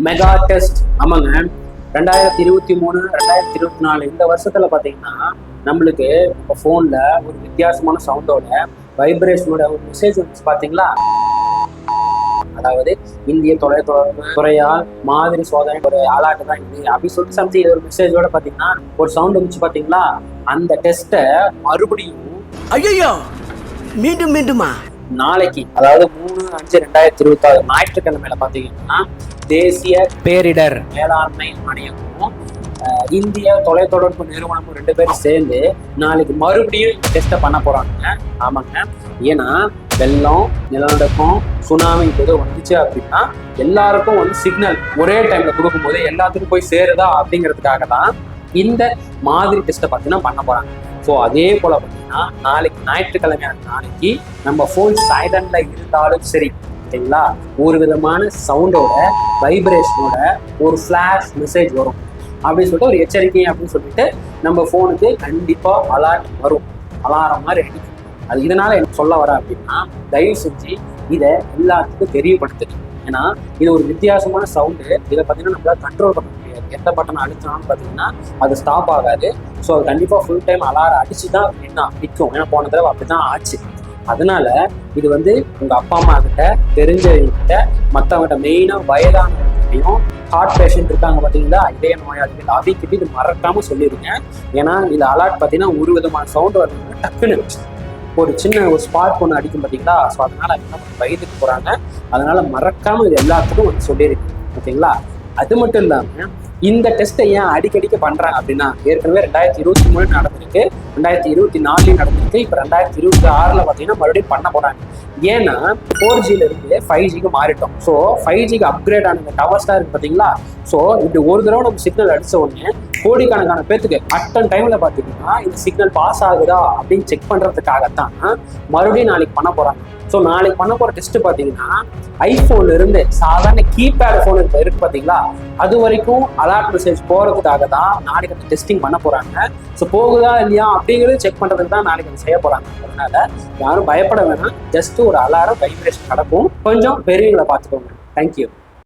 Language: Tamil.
Mega test. ஆமாங்க, 2023 2024 இந்த வருஷத்துல பாத்தீங்கன்னா நம்மளுக்கு இப்போ ஃபோன்ல ஒரு வித்தியாசமான சவுண்டோட வைப்ரேஷனோட ஒரு மெசேஜ் வந்துச்சு பாத்தீங்களா? அதாவது இந்திய தொலைத்தொடர்பு துறையால் மாதிரி சோதனை ஒரு அலாட்டு தான் இது அப்படி சொல்லிட்டு சம்திங் ஒரு மெசேஜோட பாத்தீங்கன்னா ஒரு சவுண்ட் வந்துச்சு பாத்தீங்களா? அந்த டெஸ்ட்டை மறுபடியும் ஐயோ மீண்டும் மீண்டுமா நாளைக்கு, அதாவது 3/5/2026 ஞாயிற்றுக்கிழமையில பாத்தீங்கன்னா தேசிய பேரிடர் மேலாண்மை ஆணையமும் இந்திய தொலைத்தொடர்பு நிறுவனமும் 2 பேரும் சேர்ந்து நாளைக்கு மறுபடியும் டெஸ்ட்டை பண்ண போறாங்க. ஆமாங்க, ஏன்னா வெள்ளம், நிலநடுக்கம், சுனாமி ஏதோ வந்துச்சு அப்படின்னா எல்லாருக்கும் சிக்னல் ஒரே டைம்ல கொடுக்கும்போது எல்லாத்துக்கும் போய் சேருதா அப்படிங்கிறதுக்காக தான் இந்த மாதிரி டெஸ்ட்டை பார்த்தீங்கன்னா பண்ண போறாங்க. ஸோ அதே போல பார்த்தீங்கன்னா நாளைக்கு ஞாயிற்றுக்கிழமையான நாளைக்கு நம்ம ஃபோன் சைலண்ட்ல இருந்தாலும் சரி, சரிங்களா, ஒரு விதமான சவுண்டோட வைப்ரேஷனோட ஒரு ஃபிளாஷ் மெசேஜ் வரும் அப்படின்னு சொல்லிட்டு ஒரு எச்சரிக்கை அப்படின்னு சொல்லிட்டு நம்ம ஃபோனுக்கு கண்டிப்பா அலார்ட் வரும், அலாரம் மாதிரி அடிக்கும். அது இதனால எனக்கு சொல்ல வர அப்படின்னா தயவு செஞ்சு இதை எல்லாத்துக்கும் தெரியப்படுத்துது. ஏன்னா இது ஒரு வித்தியாசமான சவுண்டு. இதை பார்த்தீங்கன்னா நம்மளால கண்ட்ரோல் பண்ண முடியாது. எந்த பட்டன் அடிச்சாலும் பார்த்தீங்கன்னா அது ஸ்டாப் ஆகாது. ஸோ அது கண்டிப்பாக ஃபுல் டைம் அலாரம் அடிச்சு தான் நிற்கும். ஏன்னா போன தடவை அப்படிதான் ஆச்சு. அதனால இது உங்க அப்பா அம்மா கிட்ட, தெரிஞ்சவங்கிட்ட, மற்றவங்கிட்ட, மெயினாக வயதானவங்ககிட்டையும், ஹார்ட் பேஷண்ட் இருக்காங்க பார்த்தீங்களா, இதய நோயாளிகள், அவைக்கிட்ட இது மறக்காம சொல்லிடுங்க. ஏன்னா இந்த அலார்ட் பார்த்தீங்கன்னா ஒரு விதமான சவுண்டு வருதுன்னா டக்குன்னு ஒரு சின்ன ஒரு ஸ்பார்க் ஒன்று அடிக்கும் பார்த்தீங்களா? ஸோ அதனால என்ன வயதுக்கு போறாங்க. அதனால மறக்காம இது எல்லாத்துக்கும் சொல்லியிருக்கு, ஓகேங்களா? அது மட்டும் இல்லாம இந்த டெஸ்ட்டை ஏன் அடிக்கடிக்க பண்றாங்க அப்படின்னா, ஏற்கனவே 2023 நடந்திருக்கு, 2024 நடந்திருக்கு, இப்போ 2026 பார்த்தீங்கன்னா மறுபடியும் பண்ண போறாங்க. ஏன்னா 4Gல இருந்து 5Gக்கு மாறிட்டோம். ஸோ 5Gக்கு அப்கிரேட் ஆன டவர் ஸ்டார் இருக்கு பார்த்தீங்களா? ஸோ இப்படி ஒரு தடவை நம்ம சிக்னல் அடிச்ச உடனே கோடிக்கணக்கான பேத்துக்கு அட்டன் டைம்ல பார்த்தீங்கன்னா இந்த சிக்னல் பாஸ் ஆகுதா அப்படின்னு செக் பண்றதுக்காகத்தான் மறுபடியும் நாளைக்கு பண்ண போறாங்க. ஸோ நாளைக்கு பண்ண போற டெஸ்ட் பார்த்தீங்கன்னா ஐபோன்ல இருந்து சாதாரண கீபேட் ஃபோன் இருக்கு பார்த்தீங்களா, அது வரைக்கும் அலார்ட் மெசேஜ் போறதுக்காக தான் நாளைக்கு அந்த டெஸ்டிங் பண்ண போறாங்க. ஸோ போகுதா இல்லையா அப்படிங்கிறது செக் பண்றதுக்கு தான் நாளைக்கு அதை செய்ய போறாங்க. அதனால யாரும் பயப்பட வேணாம். ஜஸ்ட் ஒரு அலாரம் வைப்ரேஷன் நடக்கும். கொஞ்சம் பெரியவங்களை பார்த்துக்கோங்க. தேங்க்யூ.